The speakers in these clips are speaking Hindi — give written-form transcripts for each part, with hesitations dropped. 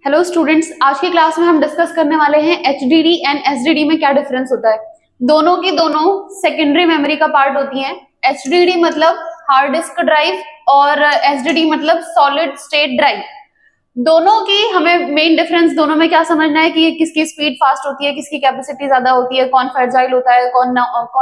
हेलो स्टूडेंट्स, आज की क्लास में हम डिस्कस करने वाले हैं एचडीडी एंड एसडीडी में क्या डिफरेंस होता है। दोनों की दोनों सेकेंडरी मेमोरी का पार्ट होती हैं। एचडीडी मतलब हार्ड डिस्क ड्राइव और एसडीडी मतलब सॉलिड स्टेट ड्राइव। दोनों की हमें मेन डिफरेंस दोनों में क्या समझना है कि किसकी स्पीड फास्ट होती है, किसकी कैपेसिटी ज्यादा होती है, कौन फर्जाइल होता है, कौन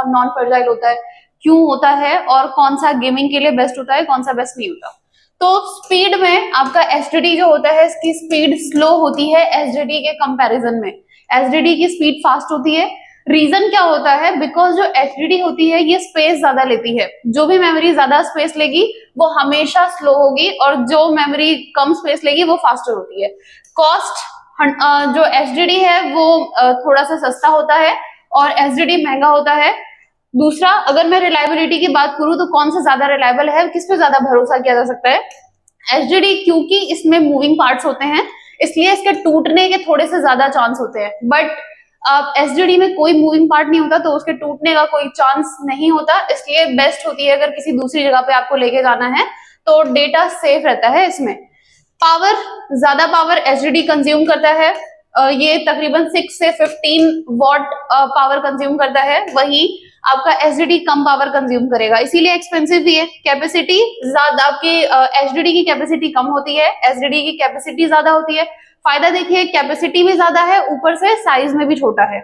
नॉन फर्जाइल होता है, क्यों होता है और कौन सा गेमिंग के लिए बेस्ट होता है, कौन सा बेस्ट नहीं होता। तो स्पीड में आपका एसडीडी जो होता है इसकी स्पीड स्लो होती है एसडीडी के कंपैरिजन में। एसडीडी की स्पीड फास्ट होती है। रीजन क्या होता है? बिकॉज जो एचडीडी होती है ये स्पेस ज्यादा लेती है। जो भी मेमोरी ज्यादा स्पेस लेगी वो हमेशा स्लो होगी और जो मेमोरी कम स्पेस लेगी वो फास्टर होती है। कॉस्ट जो एचडीडी है वो थोड़ा सा सस्ता होता है और एसडीडी महंगा होता है। दूसरा, अगर मैं रिलायबिलिटी की बात करूं तो कौन सा ज्यादा रिलायबल है, किस पे ज्यादा भरोसा किया जा सकता है? एचडीडी, क्योंकि इसमें मूविंग पार्ट्स होते हैं इसलिए इसके टूटने के थोड़े से ज्यादा चांस होते हैं। बट एसडीडी में कोई मूविंग पार्ट नहीं होता तो उसके टूटने का कोई चांस नहीं होता, इसलिए बेस्ट होती है अगर किसी दूसरी जगह पे आपको लेके जाना है तो डेटा सेफ रहता है इसमें। पावर, ज्यादा पावर एचडीडी कंज्यूम करता है। ये तकरीबन 6 से 15 वॉट पावर कंज्यूम करता है, वही आपका एचडीडी कम पावर कंज्यूम करेगा, इसीलिए एक्सपेंसिव भी है। कैपेसिटी ज्यादा, आपकी एचडीडी की कैपेसिटी कम होती है, एसडीडी की कैपेसिटी ज्यादा होती है। फायदा देखिए, कैपेसिटी भी ज्यादा है, ऊपर से साइज में भी छोटा है।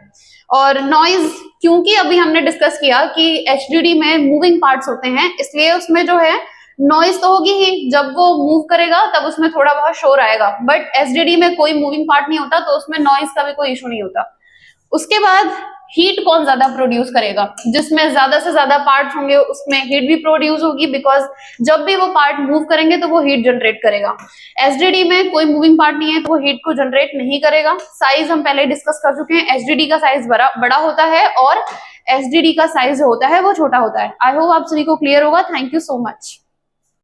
और नॉइज, क्योंकि अभी हमने डिस्कस किया कि एचडीडी में मूविंग पार्ट्स होते हैं इसलिए उसमें जो है नॉइज तो होगी ही, जब वो मूव करेगा तब उसमें थोड़ा बहुत शोर आएगा। बट एसडीडी में कोई मूविंग पार्ट नहीं होता तो उसमें नॉइज का भी कोई इशू नहीं होता। उसके बाद हीट कौन ज्यादा प्रोड्यूस करेगा? जिसमें ज्यादा से ज्यादा पार्ट होंगे उसमें हीट भी प्रोड्यूस होगी, बिकॉज जब भी वो पार्ट मूव करेंगे तो वो हीट जनरेट करेगा। एसडीडी में कोई मूविंग पार्ट नहीं है तो वो हीट को जनरेट नहीं करेगा। साइज हम पहले डिस्कस कर चुके हैं, एचडीडी का साइज बड़ा होता है और एसडीडी का साइज होता है वो छोटा होता है। आई होप आप सभी को क्लियर होगा। Thank you so much.